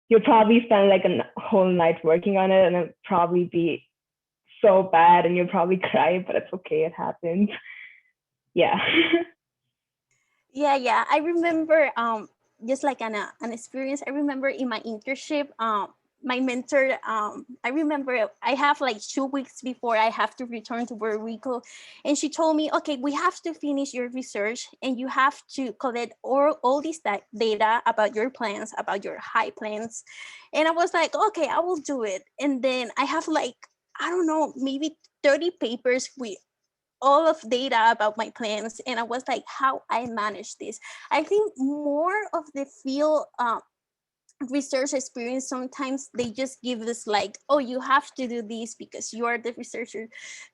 you'll probably spend like a whole night working on it, and it'll probably be so bad, and you'll probably cry, but it's okay, it happens. Yeah. Yeah, I remember just like an experience. I remember in my internship, my mentor, I remember I have like 2 weeks before I have to return to Puerto Rico, and she told me, okay, we have to finish your research and you have to collect all this data about your plans, about your high plans. And I was like, okay, I will do it. And then I have like, I don't know, maybe 30 papers with all of data about my plans, and I was like, how I manage this. I think more of the field research experience, sometimes they just give us like, oh, you have to do this because you are the researcher.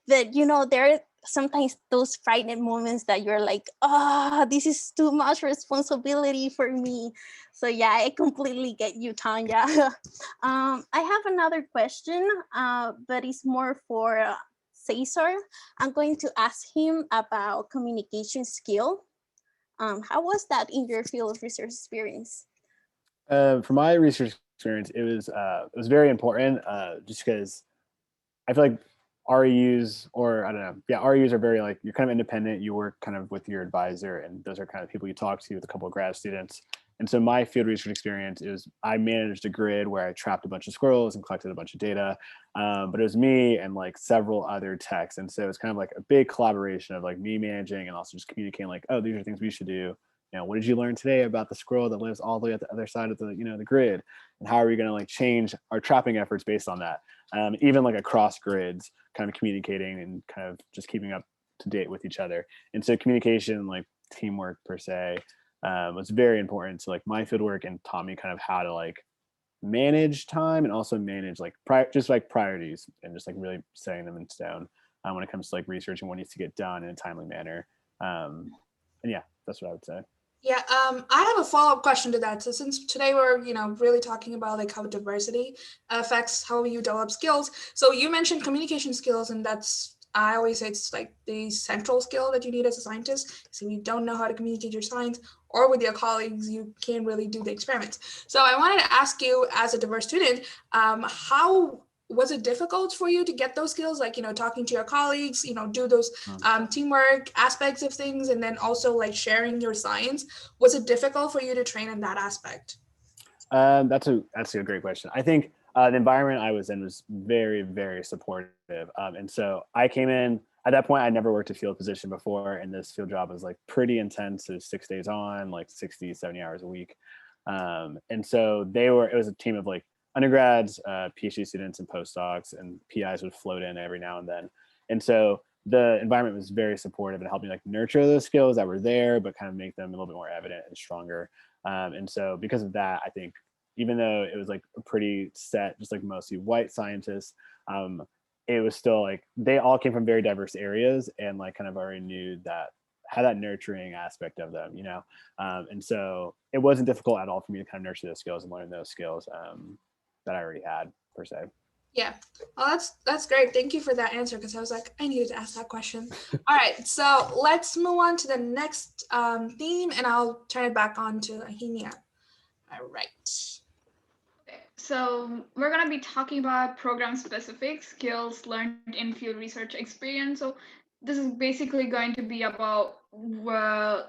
But there are sometimes those frightening moments that you're like, oh, this is too much responsibility for me. So yeah, I completely get you, Tanya. I have another question, but it's more for Cesar. I'm going to ask him about communication skill. How was that in your field of research experience? For my research experience, it was very important, just because I feel like REUs, or I don't know, yeah, REUs are very like, you're kind of independent. You work kind of with your advisor, and those are kind of people you talk to with a couple of grad students. And so my field research experience is I managed a grid where I trapped a bunch of squirrels and collected a bunch of data, but it was me and like several other techs, and so it's kind of like a big collaboration of like me managing and also just communicating like, oh, these are things we should do. What did you learn today about the squirrel that lives all the way at the other side of the grid, and how are we going to like change our trapping efforts based on that? Even like across grids, kind of communicating and kind of just keeping up to date with each other. And so communication, like teamwork per se, was very important to like my field work, and taught me kind of how to like manage time and also manage like just like priorities, and just like really setting them in stone when it comes to like research and what needs to get done in a timely manner. And yeah, that's what I would say. Yeah, I have a follow-up question to that. So since today we're, really talking about like how diversity affects how you develop skills. So you mentioned communication skills, and I always say it's like the central skill that you need as a scientist. So if you don't know how to communicate your science or with your colleagues, you can't really do the experiments. So I wanted to ask you, as a diverse student, how was it difficult for you to get those skills, like talking to your colleagues, do those teamwork aspects of things, and then also like sharing your science? Was it difficult for you to train in that aspect? That's a great question. I think the environment I was in was very, very supportive, and so I came in at that point. I never worked a field position before, and this field job was like pretty intense. It was 6 days on, like 60, 70 hours a week, and so it was a team of like undergrads, PhD students, and postdocs, and PIs would float in every now and then. And so the environment was very supportive and helped me like nurture those skills that were there, but kind of make them a little bit more evident and stronger. And so because of that, I think even though it was like a pretty set, just like mostly white scientists, it was still like they all came from very diverse areas, and like kind of already knew that, had that nurturing aspect of them, and so it wasn't difficult at all for me to kind of nurture those skills and learn those skills that I already had per se. Yeah. Well, that's great. Thank you for that answer, because I was like, I needed to ask that question. All right. So let's move on to the next theme, and I'll turn it back on to Ahenia. All right. So we're going to be talking about program-specific skills learned in field research experience. So this is basically going to be about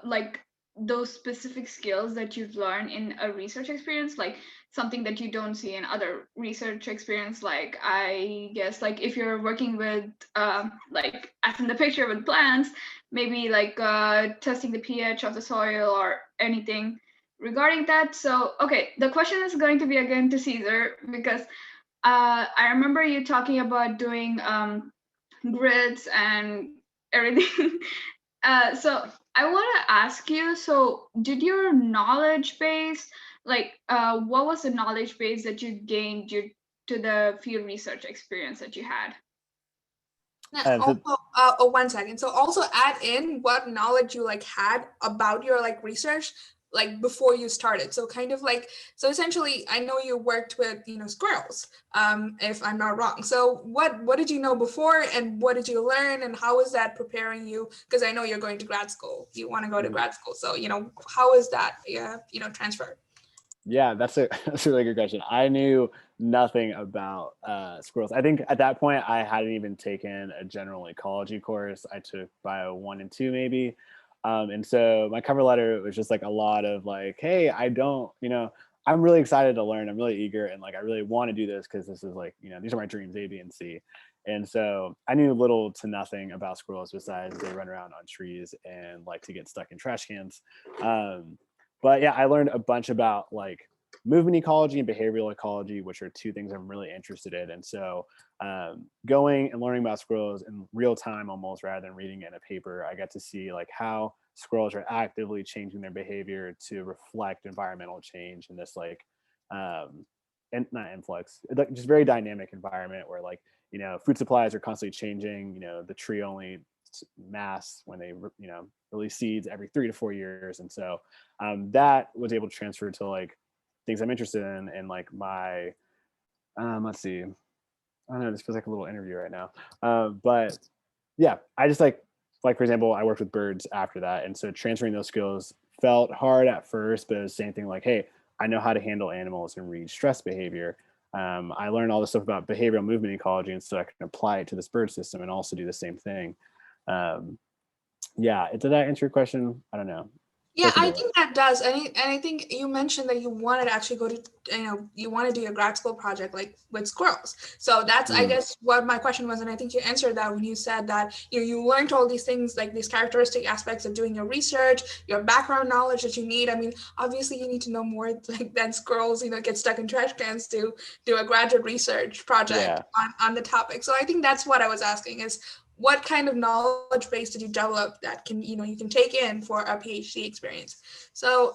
like those specific skills that you've learned in a research experience, like something that you don't see in other research experience. Like I guess like if you're working with like as in the picture with plants, maybe like testing the pH of the soil or anything regarding that. So, okay, the question is going to be again to Caesar, because I remember you talking about doing grids and everything. So I want to ask you, so did your knowledge base, like what was the knowledge base that you gained due to the field research experience that you had? Also, 1 second. So also add in what knowledge you like had about your like research, like before you started. So kind of like, so essentially, I know you worked with squirrels, if I'm not wrong. So what did you know before, and what did you learn, and how is that preparing you? Because I know you're going to grad school. You want to go to grad school, so how is that transfer? Yeah, that's a really good question. I knew nothing about squirrels. I think at that point I hadn't even taken a general ecology course. I took bio 1 and 2 maybe. And so my cover letter was just like a lot of like, hey, I don't, I'm really excited to learn. I'm really eager and like I really want to do this because this is like, these are my dreams, A, B, and C. And so I knew little to nothing about squirrels besides they run around on trees and like to get stuck in trash cans. But yeah, I learned a bunch about like movement ecology and behavioral ecology, which are two things I'm really interested in. And so going and learning about squirrels in real time almost rather than reading it in a paper, I got to see like how squirrels are actively changing their behavior to reflect environmental change in this like and not influx, like just very dynamic environment where like, food supplies are constantly changing, the tree only mass when they release seeds every 3 to 4 years. And so that was able to transfer to like things I'm interested in and like my let's see, I don't know, this feels like a little interview right now, but yeah, I just like for example, I worked with birds after that, and so transferring those skills felt hard at first, but it was the same thing like, hey, I know how to handle animals and read stress behavior. I learned all this stuff about behavioral movement ecology, and so I can apply it to this bird system and also do the same thing. Yeah, did that answer your question? I don't know. Yeah, I think that does. And I think you mentioned that you wanted to actually go to, you want to do your grad school project like with squirrels. So that's, I guess, what my question was. And I think you answered that when you said that you learned all these things, like these characteristic aspects of doing your research, your background knowledge that you need. I mean, obviously you need to know more like than squirrels, get stuck in trash cans to do a graduate research project on the topic. So I think that's what I was asking is, what kind of knowledge base did you develop that can you can take in for a PhD experience? So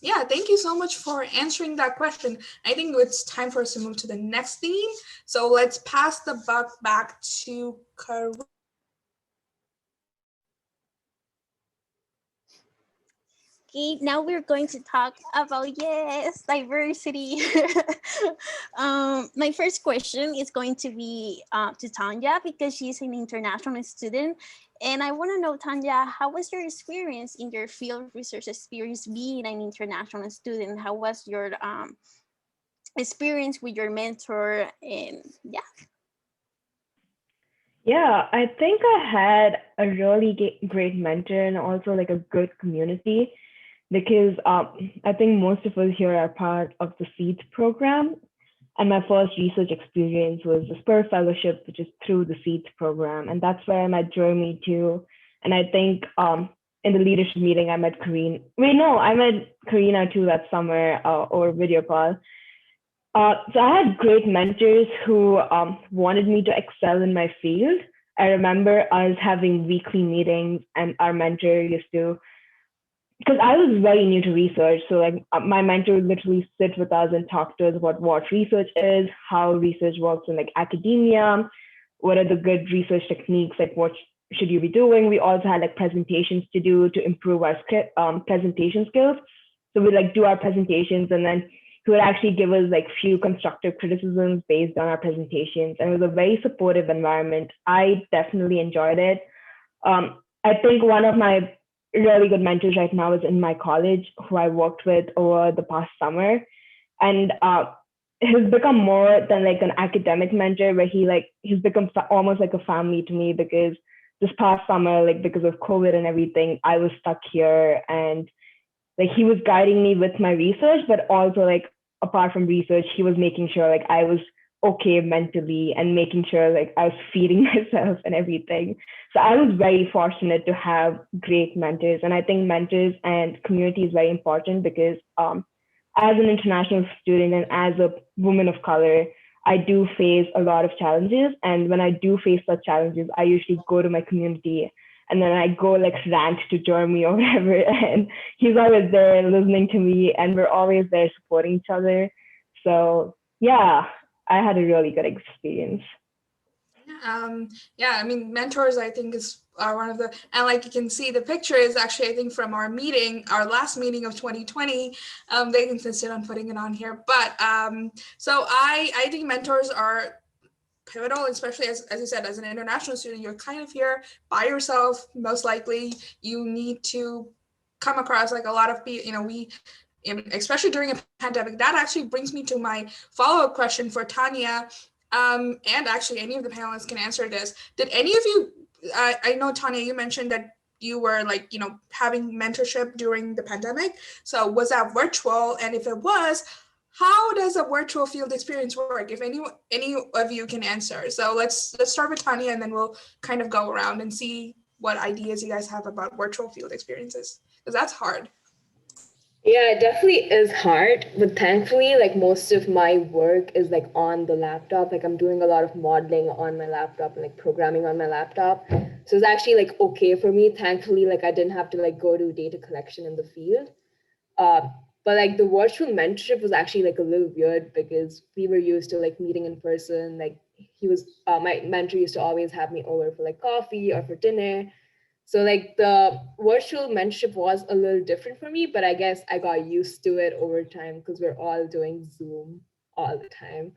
yeah, thank you so much for answering that question. I think it's time for us to move to the next theme. So let's pass the buck back to Karim. Okay, now we're going to talk about, yes, diversity. My first question is going to be to Tanya because she's an international student. And I want to know, Tanya, how was your experience in your field research experience being an international student? How was your experience with your mentor? And yeah. Yeah, I think I had a really great mentor and also like a good community because I think most of us here are part of the SEED program. And my first research experience was the SPUR Fellowship, which is through the SEED program. And that's where I met Jeremy too. And I think in the leadership meeting, I met Karina. I met Karina too that summer over video call. So I had great mentors who wanted me to excel in my field. I remember us having weekly meetings and our mentor used to, because I was very new to research. So like my mentor would literally sit with us and talk to us about what research is, how research works in like academia, what are the good research techniques, like what should you be doing. We also had like presentations to do to improve our presentation skills. So we like do our presentations and then he would actually give us like few constructive criticisms based on our presentations. And it was a very supportive environment. I definitely enjoyed it. I think one of my really good mentors right now is in my college who I worked with over the past summer. And he's become more than like an academic mentor where he's become almost like a family to me because this past summer, like because of COVID and everything, I was stuck here and like he was guiding me with my research, but also like apart from research, he was making sure like I was okay mentally and making sure like I was feeding myself and everything. So I was very fortunate to have great mentors. And I think mentors and community is very important because as an international student and as a woman of color, I do face a lot of challenges. And when I do face such challenges, I usually go to my community and then I go like rant to Jeremy or whatever. And he's always there listening to me and we're always there supporting each other. So yeah, I had a really good experience. Yeah, I mean, mentors, I think are one of the, and like you can see the picture is actually, I think from our last meeting of 2020, they insisted on putting it on here. But so I think mentors are pivotal, especially as you said, as an international student, you're kind of here by yourself. Most likely you need to come across like a lot of people, especially during a pandemic. That actually brings me to my follow-up question for Tanya, and actually any of the panelists can answer this. Did any of you, I know Tanya, you mentioned that you were like, having mentorship during the pandemic. So was that virtual? And if it was, how does a virtual field experience work? If any of you can answer. So let's start with Tanya, and then we'll kind of go around and see what ideas you guys have about virtual field experiences, because that's hard. Yeah, it definitely is hard, but thankfully, like most of my work is like on the laptop. Like I'm doing a lot of modeling on my laptop and like programming on my laptop. So it's actually like okay for me. Thankfully, like I didn't have to like go to data collection in the field. But like the virtual mentorship was actually like a little weird because we were used to like meeting in person. Like my mentor used to always have me over for like coffee or for dinner. So like the virtual mentorship was a little different for me, but I guess I got used to it over time because we're all doing Zoom all the time.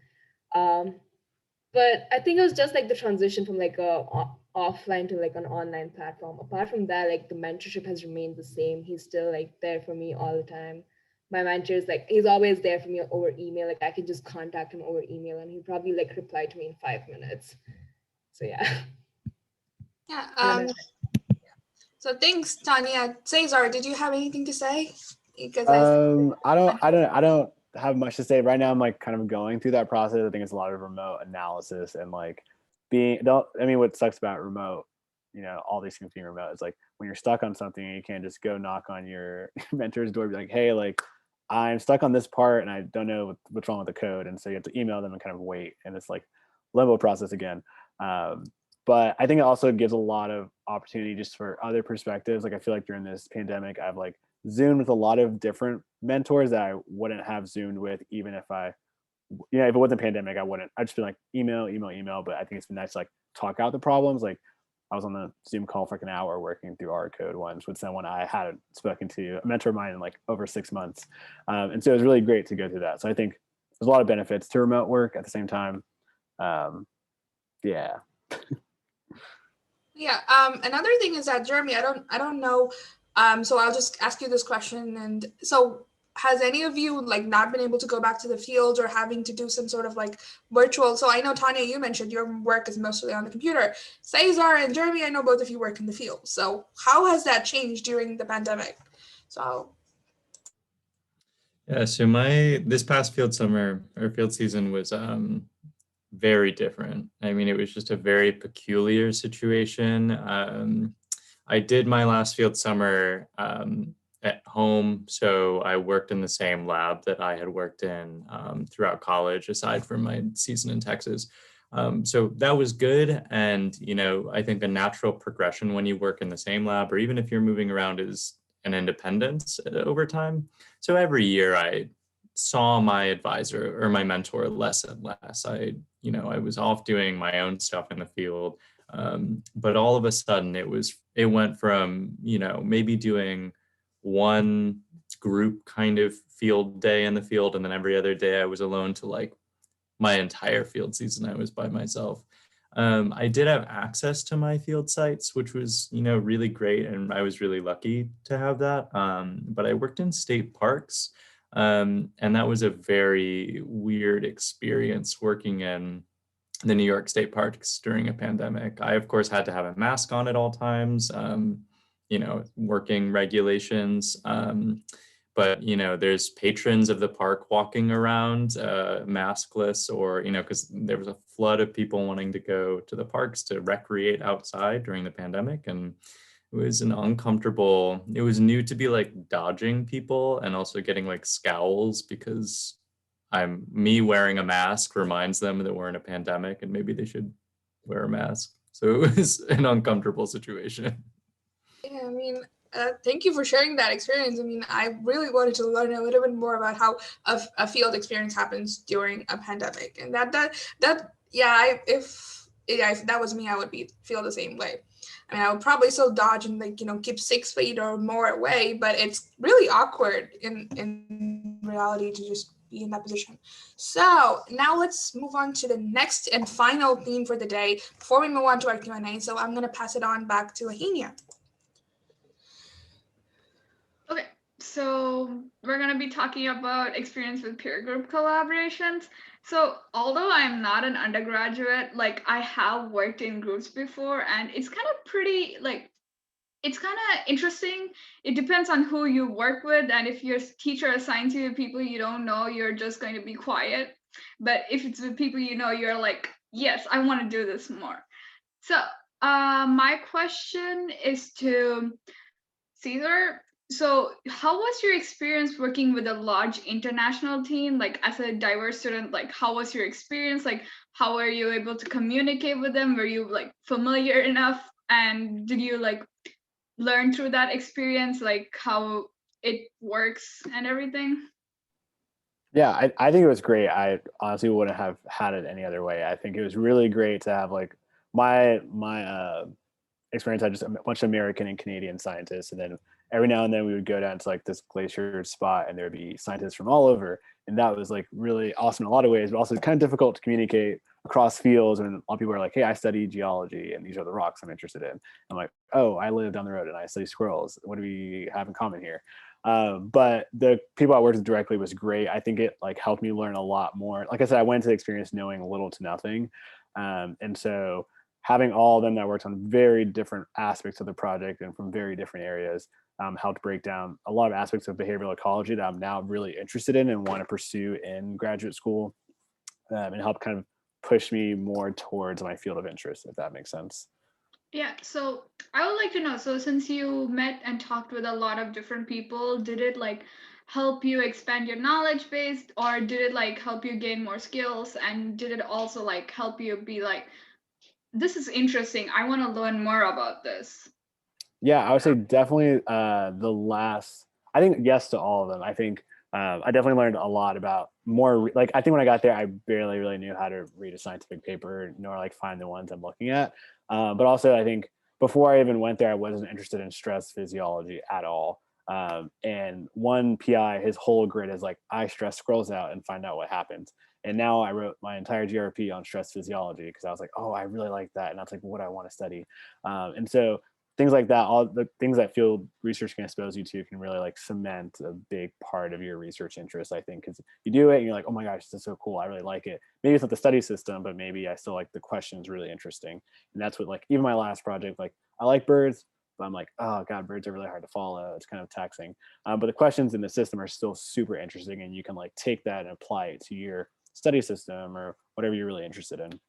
But I think it was just like the transition from like offline to like an online platform. Apart from that, like the mentorship has remained the same. He's still like there for me all the time. My mentor is like, he's always there for me over email. Like I can just contact him over email and he'll probably like reply to me in 5 minutes. So yeah. Yeah. So thanks, Tanya. Cesar, did you have anything to say? Because I don't have much to say right now. I'm like kind of going through that process. I think it's a lot of remote analysis and like what sucks about remote, all these things being remote is like when you're stuck on something, you can't just go knock on your mentor's door and be like, hey, like I'm stuck on this part and I don't know what's wrong with the code. And so you have to email them and kind of wait. And it's like limbo process again. But I think it also gives a lot of opportunity just for other perspectives. Like I feel like during this pandemic, I've like Zoomed with a lot of different mentors that I wouldn't have Zoomed with, even if if it wasn't a pandemic, I wouldn't. I'd just be like email. But I think it's been nice to like talk out the problems. Like I was on the Zoom call for like an hour working through our code once with someone I hadn't spoken to, a mentor of mine in like over 6 months. And so it was really great to go through that. So I think there's a lot of benefits to remote work at the same time. Yeah. Yeah. Another thing is that, Jeremy, I don't know. So I'll just ask you this question. And so has any of you like not been able to go back to the field or having to do some sort of like virtual? So I know, Tanya, you mentioned your work is mostly on the computer. Cesar and Jeremy, I know both of you work in the field. So how has that changed during the pandemic? So yeah, so this past field summer or field season was very different. I mean, it was just a very peculiar situation. I did my last field summer at home, so I worked in the same lab that I had worked in throughout college, aside from my season in Texas. So that was good. And, I think a natural progression when you work in the same lab, or even if you're moving around, is an independence over time. So every year I saw my advisor or my mentor less and less. I was off doing my own stuff in the field. But all of a sudden it went from, maybe doing one group kind of field day in the field, and then every other day I was alone, to like my entire field season I was by myself. I did have access to my field sites, which was, really great. And I was really lucky to have that. But I worked in state parks. And that was a very weird experience working in the New York State parks during a pandemic. I, of course, had to have a mask on at all times, working regulations. But, there's patrons of the park walking around maskless, or, because there was a flood of people wanting to go to the parks to recreate outside during the pandemic. And it was it was new to be like dodging people and also getting like scowls because me wearing a mask reminds them that we're in a pandemic and maybe they should wear a mask. So it was an uncomfortable situation. yeah, I mean, thank you for sharing that experience. I mean, I really wanted to learn a little bit more about how a field experience happens during a pandemic, and if that was me, I would feel the same way. I mean, I would probably still dodge and keep 6 feet or more away, but it's really awkward in reality to just be in that position. So now let's move on to the next and final theme for the day before we move on to our Q&A. So I'm going to pass it on back to Ahinia. Okay, So we're going to be talking about experience with peer group collaborations. So although I'm not an undergraduate, like I have worked in groups before, and it's kind of pretty like it's kind of interesting. It depends on who you work with, and if your teacher assigns you to people you don't know, you're just going to be quiet. But if it's with people you know, you're like, yes, I want to do this more. So my question is to Caesar. So how was your experience working with a large international team? Like as a diverse student, like how was your experience? Like how were you able to communicate with them? Were you like familiar enough? And did you like learn through that experience, like how it works and everything? Yeah, I think it was great. I honestly wouldn't have had it any other way. I think it was really great to have like my experience. I just a bunch of American and Canadian scientists, and then every now and then we would go down to like this glacier spot, and there'd be scientists from all over, and that was like really awesome in a lot of ways, but also kind of difficult to communicate across fields. And a lot of people are like, "Hey, I study geology, and these are the rocks I'm interested in." I'm like, "Oh, I live down the road and I study squirrels. What do we have in common here?" But the people I worked with directly was great. I think it like helped me learn a lot more. Like I said, I went to the experience knowing little to nothing, and so having all of them that worked on very different aspects of the project and from very different areas helped break down a lot of aspects of behavioral ecology that I'm now really interested in and want to pursue in graduate school, and help kind of push me more towards my field of interest, if that makes sense. Yeah, so I would like to know, so since you met and talked with a lot of different people, did it like help you expand your knowledge base, or did it like help you gain more skills, and did it also like help you be like, this is interesting, I want to learn more about this? Yeah, I would say definitely the last. I think yes to all of them. I think I definitely learned a lot about more. Like I think when I got there, I barely really knew how to read a scientific paper nor like find the ones I'm looking at. But also, I think before I even went there, I wasn't interested in stress physiology at all. And one PI, his whole grid is like, I stress squirrels out and find out what happens. And now I wrote my entire GRP on stress physiology because I was like, oh, I really like that, and that's like what I want to study. And so things like that, all the things that field research can expose you to can really like cement a big part of your research interest, I think, because you do it and you're like, oh my gosh, this is so cool, I really like it. Maybe it's not the study system, but maybe I still like the questions really interesting. And that's what, like, even my last project, like I like birds, but I'm like, oh god, birds are really hard to follow, it's kind of taxing. But the questions in the system are still super interesting, and you can like take that and apply it to your study system or whatever you're really interested in.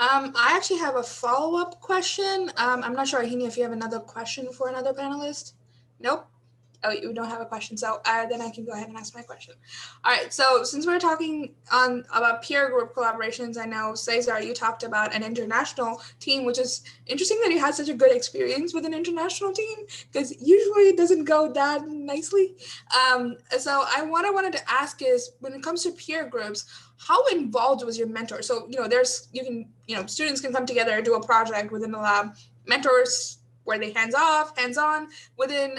I actually have a follow-up question. I'm not sure, Ahini, if you have another question for another panelist. Nope. Oh, you don't have a question, so then I can go ahead and ask my question. All right, so since we're talking about peer group collaborations, I know, Cesar, you talked about an international team, which is interesting that you had such a good experience with an international team, because usually it doesn't go that nicely. So what I wanted to ask is, when it comes to peer groups, how involved was your mentor? So, students can come together, do a project within the lab. Mentors, were they hands-off, hands-on within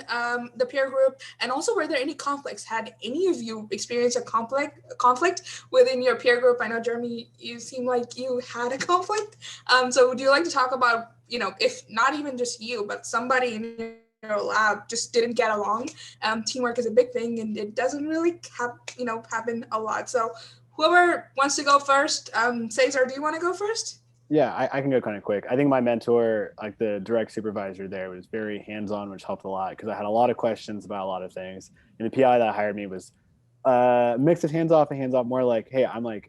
the peer group? And also, were there any conflicts? Had any of you experienced a conflict within your peer group? I know, Jeremy, you seem like you had a conflict. So would you like to talk about, if not even just you, but somebody in your lab just didn't get along? Teamwork is a big thing, and it doesn't really happen a lot. So whoever wants to go first, Cesar, do you want to go first? Yeah, I can go kind of quick. I think my mentor, like the direct supervisor there, was very hands-on, which helped a lot because I had a lot of questions about a lot of things. And the PI that hired me was mix of hands-off and hands-off, more like, hey, I'm a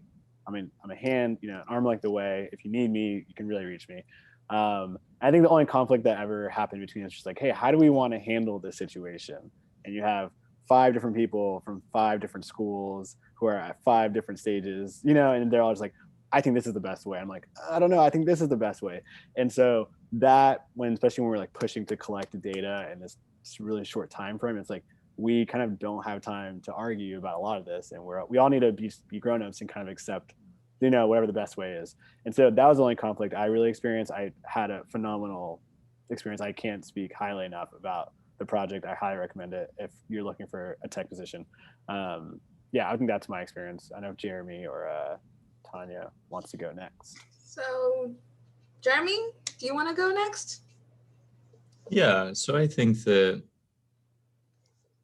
hand, an arm length away. If you need me, you can really reach me. I think the only conflict that ever happened between us was just like, hey, how do we want to handle this situation? And you have 5 different people from 5 different schools who are at 5 different stages, and they're all just like, I think this is the best way. I'm like, I don't know, I think this is the best way. And so that, especially when we're like pushing to collect data in this really short time frame, it's like we kind of don't have time to argue about a lot of this, and we all need to be grown-ups and kind of accept, whatever the best way is. And so that was the only conflict I really experienced. I had a phenomenal experience. I can't speak highly enough about the project. I highly recommend it if you're looking for a tech position. Yeah, I think that's my experience. I know if Jeremy or Tanya wants to go next. So, Jeremy, do you want to go next? Yeah, so I think that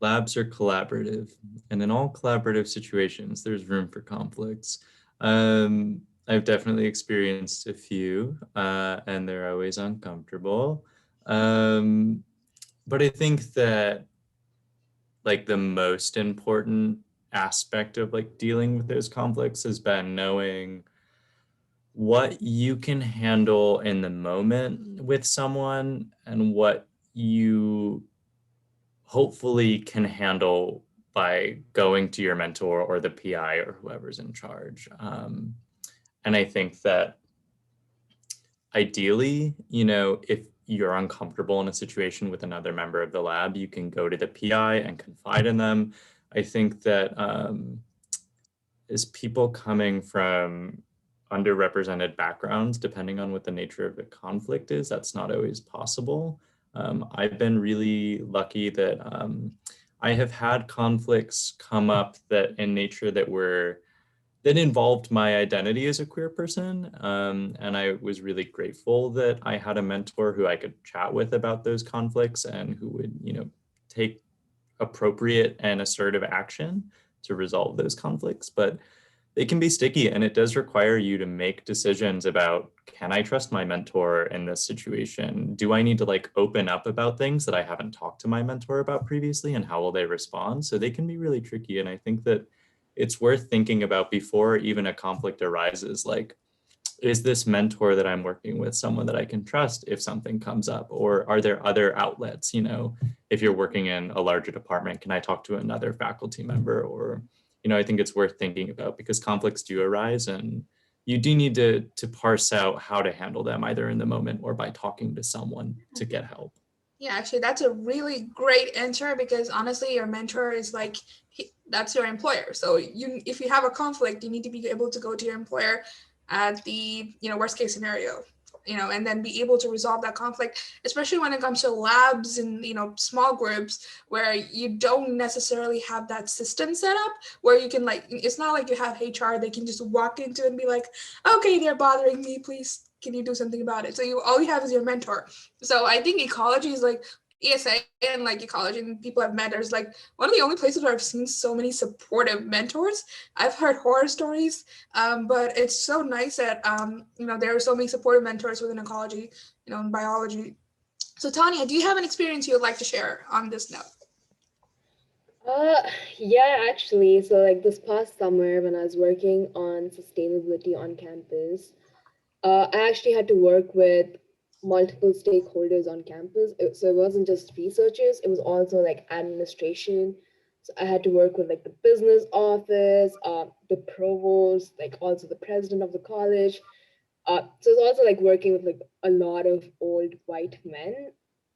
labs are collaborative, and in all collaborative situations, there's room for conflicts. I've definitely experienced a few, and they're always uncomfortable. But I think that like the most important aspect of like dealing with those conflicts has been knowing what you can handle in the moment with someone and what you hopefully can handle by going to your mentor or the PI or whoever's in charge. And I think that ideally, if you're uncomfortable in a situation with another member of the lab, you can go to the PI and confide in them. I think that as people coming from underrepresented backgrounds, depending on what the nature of the conflict is, that's not always possible. I've been really lucky that I have had conflicts come up that in nature that involved my identity as a queer person. And I was really grateful that I had a mentor who I could chat with about those conflicts and who would, take appropriate and assertive action to resolve those conflicts. But they can be sticky, and it does require you to make decisions about, can I trust my mentor in this situation? Do I need to like open up about things that I haven't talked to my mentor about previously, and how will they respond? So they can be really tricky. And I think that it's worth thinking about before even a conflict arises. Like, is this mentor that I'm working with someone that I can trust if something comes up? Or are there other outlets? If you're working in a larger department, can I talk to another faculty member? Or, I think it's worth thinking about, because conflicts do arise and you do need to parse out how to handle them, either in the moment or by talking to someone to get help. Yeah, actually, that's a really great answer, because honestly, your mentor is like, that's your employer. So if you have a conflict, you need to be able to go to your employer at the worst case scenario, and then be able to resolve that conflict, especially when it comes to labs and small groups where you don't necessarily have that system set up where you can it's not like you have HR, they can just walk into and be like, okay, they're bothering me, please, can you do something about it? So all you have is your mentor. So I think ecology is like ESA and like ecology and people I've met, there's like one of the only places where I've seen so many supportive mentors. I've heard horror stories, but it's so nice that there are so many supportive mentors within ecology, in biology. So Tanya, do you have an experience you would like to share on this note? Yeah, actually. So like this past summer when I was working on sustainability on campus, I actually had to work with multiple stakeholders on campus. So it wasn't just researchers, it was also like administration. So I had to work with like the business office, the provost, like also the president of the college. So it's also like working with like a lot of old white men.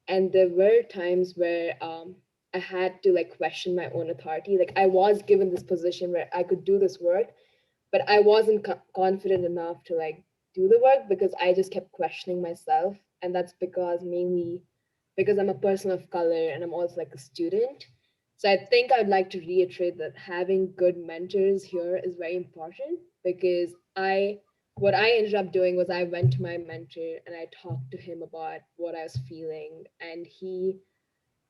And there were times where I had to like question my own authority. Like I was given this position where I could do this work, but I wasn't confident enough to like do the work because I just kept questioning myself. And that's mainly because I'm a person of color and I'm also like a student. So I think I'd like to reiterate that having good mentors here is very important, because what I ended up doing was I went to my mentor and I talked to him about what I was feeling, and he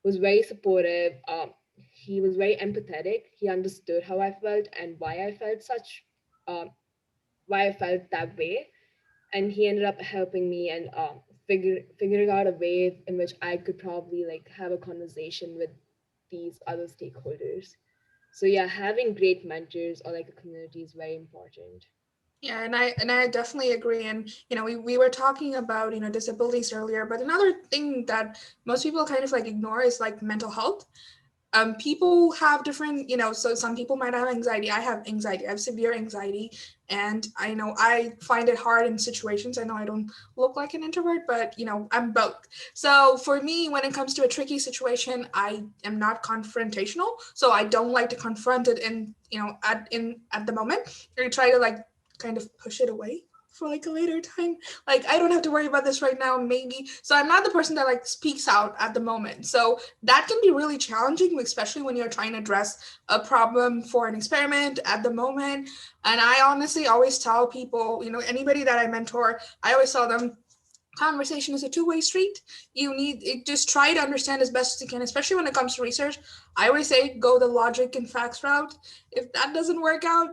was very supportive. He was very empathetic. He understood how I felt and um, why I felt that way, and he ended up helping me and figuring out a way in which I could probably like have a conversation with these other stakeholders. So yeah, having great mentors or like a community is very important. Yeah, and I definitely agree. And we were talking about disabilities earlier, but another thing that most people kind of like ignore is like mental health. People have different, so some people might have anxiety. I have anxiety. I have severe anxiety, and I know I find it hard in situations. I know I don't look like an introvert, but I'm both. So for me, when it comes to a tricky situation, I am not confrontational. So I don't like to confront it at the moment. I try to like kind of push it away for like a later time. Like I don't have to worry about this right now, maybe. So I'm not the person that like speaks out at the moment. So that can be really challenging, especially when you're trying to address a problem for an experiment at the moment. And I honestly always tell people, anybody that I mentor, I always tell them, conversation is a two-way street. You need it, just try to understand as best as you can, especially when it comes to research. I always say go the logic and facts route. If that doesn't work out,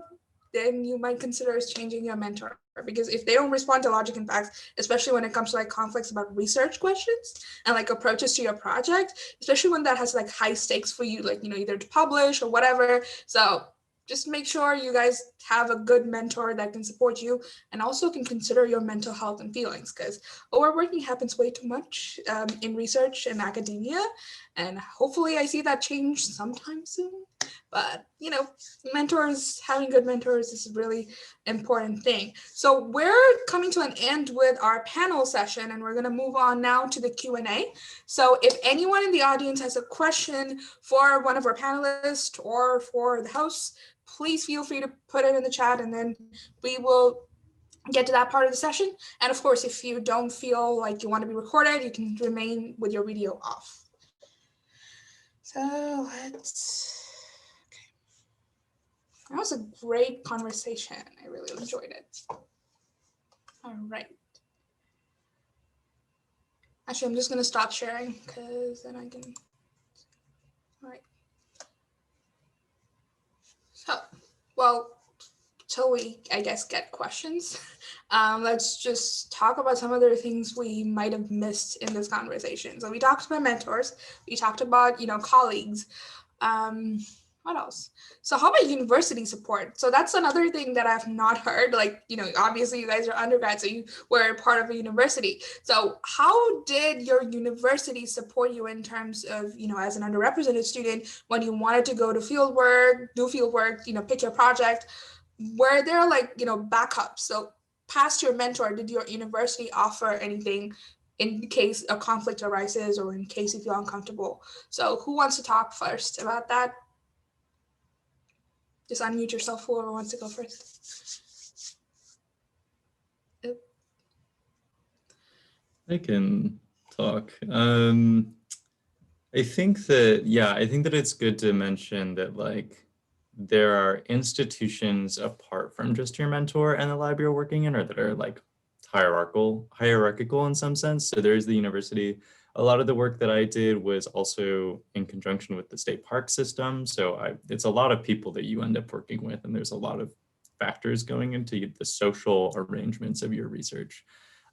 then you might consider changing your mentor, because if they don't respond to logic and facts, especially when it comes to like conflicts about research questions and like approaches to your project, especially when that has like high stakes for you, like, you know, either to publish or whatever. So just make sure you guys have a good mentor that can support you and also can consider your mental health and feelings, because overworking happens way too much in research and academia. And hopefully I see that change sometime soon. But, you know, having good mentors is a really important thing. So we're coming to an end with our panel session, and we're going to move on now to the Q&A. So if anyone in the audience has a question for one of our panelists or for the host, please feel free to put it in the chat, and then we will get to that part of the session. And of course, if you don't feel like you want to be recorded, you can remain with your video off. So that was a great conversation. I really enjoyed it. All right. Actually, I'm just going to stop sharing because then I can. All right. So, well, till we, I guess, get questions, let's just talk about some other things we might have missed in this conversation. So we talked about mentors. We talked about, you know, colleagues. What else? So how about university support? So that's another thing that I've not heard. Like, you know, obviously you guys are undergrads, so you were part of a university. So how did your university support you in terms of, you know, as an underrepresented student, when you wanted to go to fieldwork, do fieldwork, you know, pick your project? Were there like, you know, backups? So past your mentor, did your university offer anything in case a conflict arises or in case you feel uncomfortable? So who wants to talk first about that? Just unmute yourself, whoever wants to go first. I can talk. I think that it's good to mention that like there are institutions apart from just your mentor and the lab you're working in, or that are like hierarchical in some sense. So there's the university. A lot of the work that I did was also in conjunction with the state park system. So it's a lot of people that you end up working with, and there's a lot of factors going into the social arrangements of your research.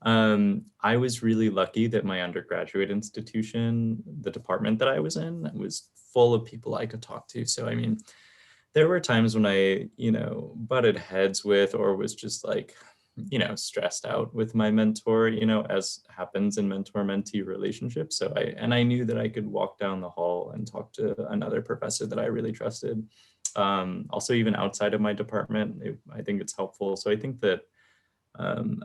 I was really lucky that my undergraduate institution, the department that I was in, was full of people I could talk to. So, I mean, there were times when I, you know, butted heads with, or was just like, you know, stressed out with my mentor, you know, as happens in mentor-mentee relationships. So I knew that I could walk down the hall and talk to another professor that I really trusted. Also, even outside of my department, I think it's helpful. So I think that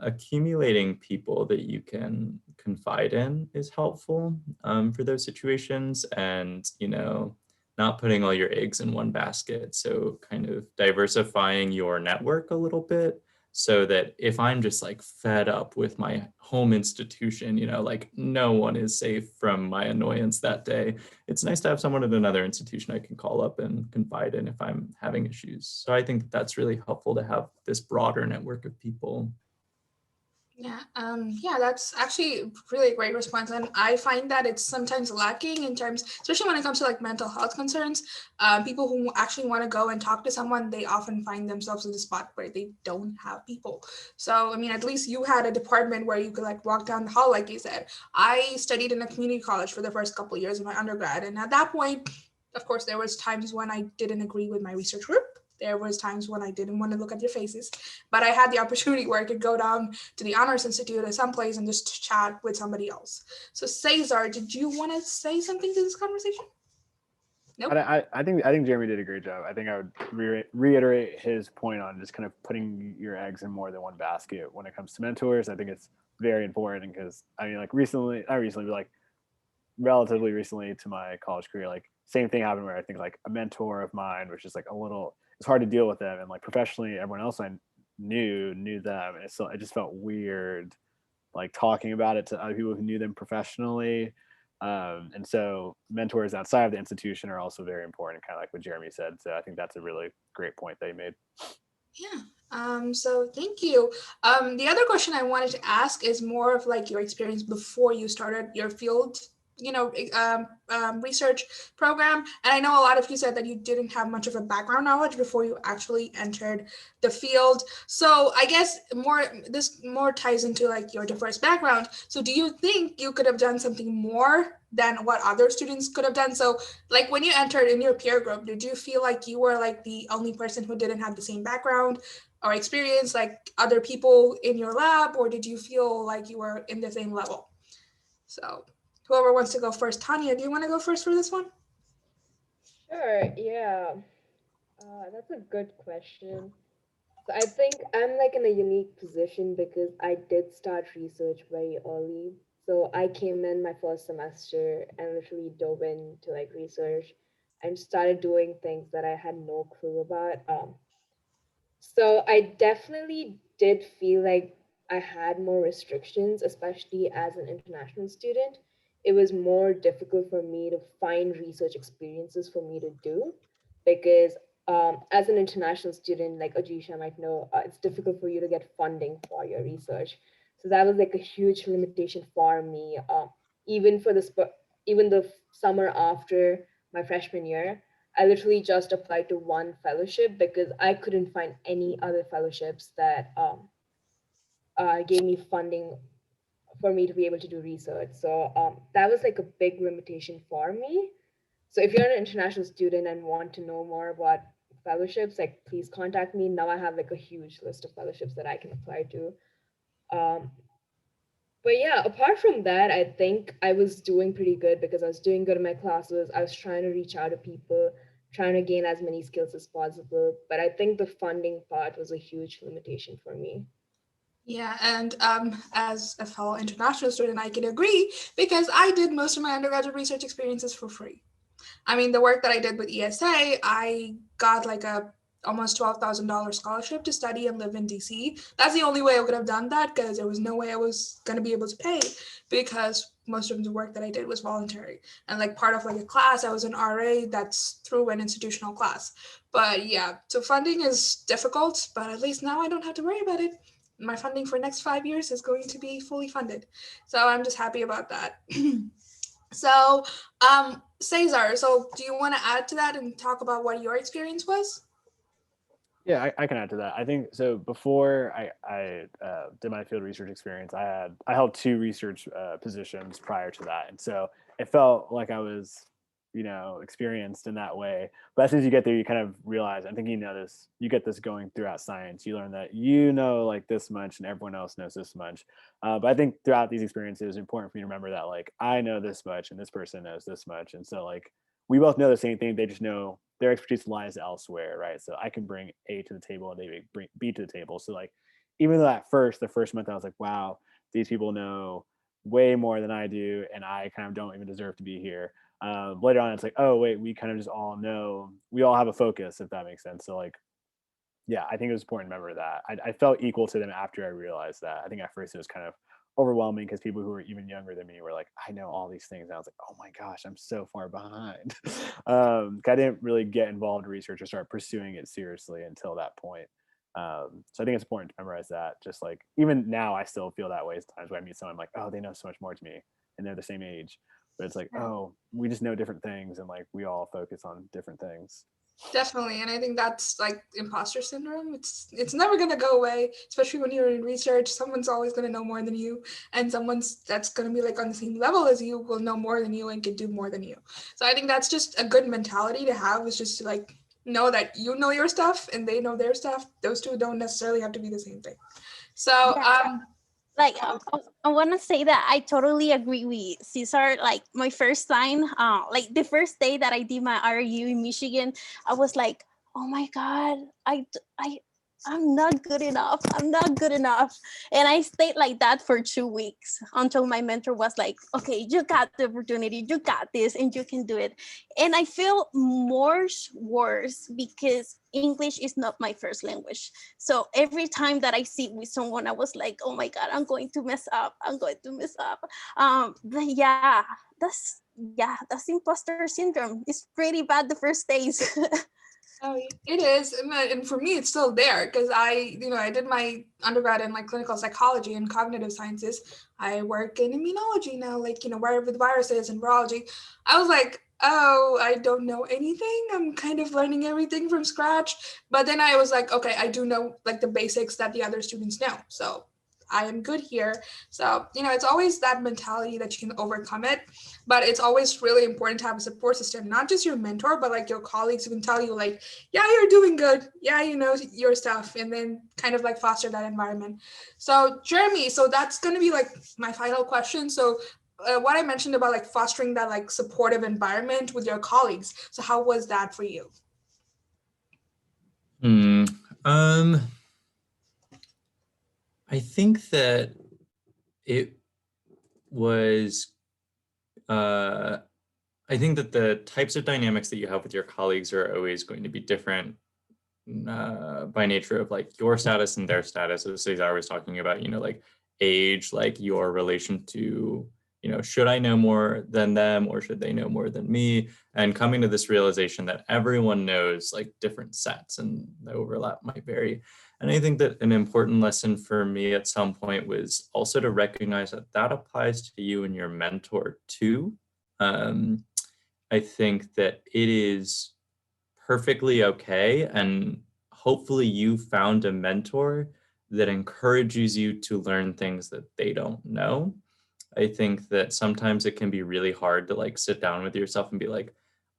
accumulating people that you can confide in is helpful for those situations, and, you know, not putting all your eggs in one basket. So kind of diversifying your network a little bit, so that if I'm just like fed up with my home institution, you know, like no one is safe from my annoyance that day, it's nice to have someone at another institution I can call up and confide in if I'm having issues. So I think that that's really helpful to have this broader network of people. Yeah, that's actually really a great response. And I find that it's sometimes lacking in terms, especially when it comes to like mental health concerns. People who actually want to go and talk to someone, they often find themselves in the spot where they don't have people. So, I mean, at least you had a department where you could like walk down the hall, like you said. I studied in a community college for the first couple of years of my undergrad. And at that point, of course, there was times when I didn't agree with my research group. There was times when I didn't want to look at your faces, but I had the opportunity where I could go down to the Honors Institute or someplace and just chat with somebody else. So Cesar, did you want to say something to this conversation? Nope. I think Jeremy did a great job. I think I would reiterate his point on just kind of putting your eggs in more than one basket when it comes to mentors. I think it's very important because, I mean, like relatively recently to my college career, like same thing happened where I think like a mentor of mine was just like it's hard to deal with them, and like professionally everyone else I knew them, and so it just felt weird like talking about it to other people who knew them professionally. And so mentors outside of the institution are also very important, kind of like what Jeremy said. So I think that's a really great point that he made. Yeah. So thank you. The other question I wanted to ask is more of like your experience before you started your field, research program. And I know a lot of you said that you didn't have much of a background knowledge before you actually entered the field. So I guess this more ties into like your diverse background. So do you think you could have done something more than what other students could have done? So like when you entered in your peer group, did you feel like you were like the only person who didn't have the same background or experience like other people in your lab, or did you feel like you were in the same level? So whoever wants to go first. Tanya, do you want to go first for this one? Sure, yeah. That's a good question. So I think I'm like in a unique position because I did start research very early. So I came in my first semester and literally dove into like research and started doing things that I had no clue about. So I definitely did feel like I had more restrictions, especially as an international student. It was more difficult for me to find research experiences for me to do because as an international student, like Ajisha might know, it's difficult for you to get funding for your research. So that was like a huge limitation for me. Even for even the summer after my freshman year, I literally just applied to one fellowship because I couldn't find any other fellowships that gave me funding for me to be able to do research. So that was like a big limitation for me. So if you're an international student and want to know more about fellowships, like please contact me. Now I have like a huge list of fellowships that I can apply to. Um, but yeah, apart from that, I think I was doing pretty good because I was doing good in my classes. I was trying to reach out to people, trying to gain as many skills as possible. But I think the funding part was a huge limitation for me. Yeah, and as a fellow international student, I can agree because I did most of my undergraduate research experiences for free. I mean, the work that I did with ESA, I got like a almost $12,000 scholarship to study and live in DC. That's the only way I could have done that because there was no way I was going to be able to pay because most of the work that I did was voluntary. And like part of like a class, I was an RA that's through an institutional class. But yeah, so funding is difficult, but at least now I don't have to worry about it. My funding for next 5 years is going to be fully funded. So I'm just happy about that. So, Cesar, so do you want to add to that and talk about what your experience was? Yeah, I can add to that. I think so. Before I did my field research experience, I held two research positions prior to that, and so it felt like I was, experienced in that way. But as soon as you get there, you kind of realize. I think you get this going throughout science. You learn that like this much, and everyone else knows this much. But I think throughout these experiences, it's important for me to remember that like I know this much, and this person knows this much, and so like we both know the same thing. They just know their expertise lies elsewhere, right? So I can bring A to the table and they bring B to the table. So like, even though the first month I was like, wow, these people know way more than I do, and I kind of don't even deserve to be here. Later on, it's like, oh wait, we kind of just all know, we all have a focus, if that makes sense. So like, yeah, I think it was important to remember that. I felt equal to them after I realized that. I think at first it was kind of overwhelming because people who were even younger than me were like, I know all these things. And I was like, oh my gosh, I'm so far behind. I didn't really get involved in research or start pursuing it seriously until that point. So I think it's important to memorize that. Just like even now, I still feel that way. Times when I meet someone, I'm like, oh, they know so much more to me, and they're the same age. But it's like, oh, we just know different things, and like we all focus on different things. Definitely, and I think that's like imposter syndrome. It's never gonna go away, especially when you're in research. Someone's always gonna know more than you, and someone's that's gonna be like on the same level as you will know more than you and can do more than you. So I think that's just a good mentality to have. Is just to like know that you know your stuff and they know their stuff. Those two don't necessarily have to be the same thing. So Yeah. Like I want to say that I totally agree with Cesar. Like my first time, like the first day that I did my RU in Michigan, I was like, oh my god, I'm not good enough. I'm not good enough. And I stayed like that for 2 weeks until my mentor was like, okay, you got the opportunity, you got this, and you can do it. And I feel more worse because English is not my first language. So every time that I sit with someone, I was like, oh my God, I'm going to mess up. I'm going to mess up. But that's imposter syndrome. It's pretty bad the first days. Oh, it is, and for me, it's still there because I did my undergrad in like clinical psychology and cognitive sciences. I work in immunology now, like where with viruses and virology. I was like, oh, I don't know anything. I'm kind of learning everything from scratch. But then I was like, okay, I do know like the basics that the other students know, so I am good here. So it's always that mentality that you can overcome it. But it's always really important to have a support system, not just your mentor, but like your colleagues who can tell you like, yeah, you're doing good. Yeah, you know your stuff. And then kind of like foster that environment. So Jeremy, so that's going to be like my final question. So what I mentioned about like fostering that like supportive environment with your colleagues. So how was that for you? I think that it was, I think that the types of dynamics that you have with your colleagues are always going to be different by nature of like your status and their status. As Cesar was talking about, like age, like your relation to, should I know more than them or should they know more than me? And coming to this realization that everyone knows like different sets and the overlap might vary. And I think that an important lesson for me at some point was also to recognize that that applies to you and your mentor too. I think that it is perfectly okay, and hopefully you found a mentor that encourages you to learn things that they don't know. I think that sometimes it can be really hard to like sit down with yourself and be like,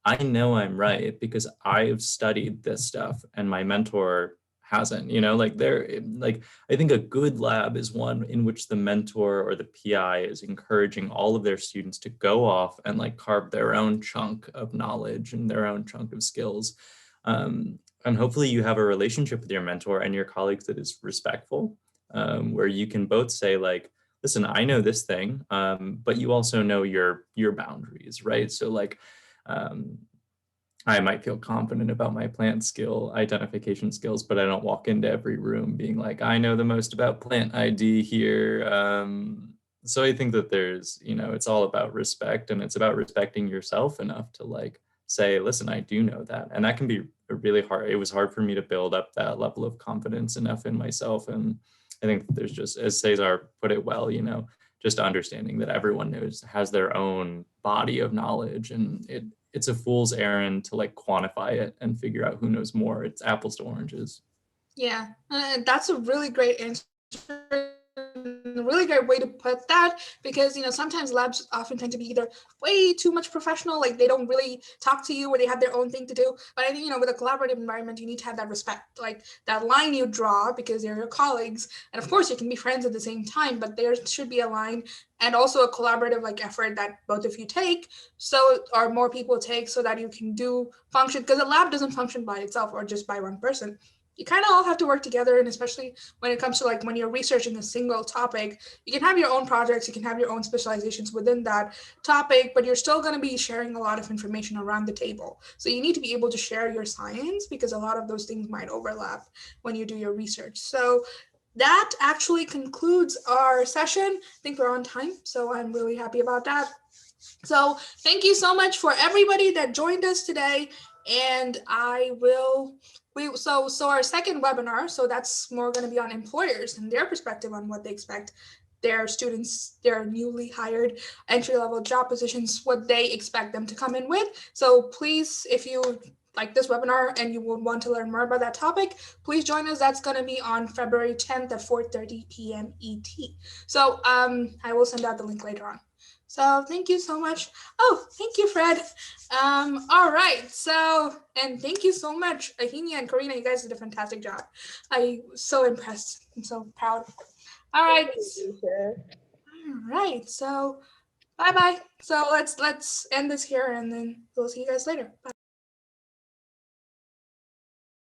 I know I'm right because I've studied this stuff and my mentor hasn't, like I think a good lab is one in which the mentor or the PI is encouraging all of their students to go off and like carve their own chunk of knowledge and their own chunk of skills. And hopefully you have a relationship with your mentor and your colleagues that is respectful, where you can both say like, listen, I know this thing, but you also know your boundaries, right? So like, I might feel confident about my plant skill identification skills, but I don't walk into every room being like, I know the most about plant ID here. So I think that there's, it's all about respect, and it's about respecting yourself enough to like say, listen, I do know that. And that can be really hard. It was hard for me to build up that level of confidence enough in myself. And I think there's just, as Cesar put it well, just understanding that everyone has their own body of knowledge, and it's a fool's errand to like quantify it and figure out who knows more. It's apples to oranges. Yeah, that's a really great answer. A really great way to put that, because sometimes labs often tend to be either way too much professional, like they don't really talk to you or they have their own thing to do. But I think with a collaborative environment, you need to have that respect, like that line you draw, because they're your colleagues, and of course you can be friends at the same time, but there should be a line and also a collaborative like effort that both of you take, or more people take, so that you can do function, because a lab doesn't function by itself or just by one person. You kind of all have to work together, and especially when it comes to like when you're researching a single topic, you can have your own projects, you can have your own specializations within that topic, but you're still going to be sharing a lot of information around the table. So you need to be able to share your science, because a lot of those things might overlap when you do your research. So that actually concludes our session. I think we're on time, so I'm really happy about that. So thank you so much for everybody that joined us today. And so our second webinar, so that's more going to be on employers and their perspective on what they expect their students, their newly hired entry-level job positions, what they expect them to come in with. So please, if you like this webinar and you would want to learn more about that topic, please join us. That's going to be on February 10th at 4:30 p.m. ET. So I will send out the link later on. So thank you so much. Oh, thank you, Fred. All right. So, and thank you so much, Ahinia and Karina. You guys did a fantastic job. I was so impressed. I'm so proud. All right. All right. So bye-bye. So let's end this here, and then we'll see you guys later. Bye.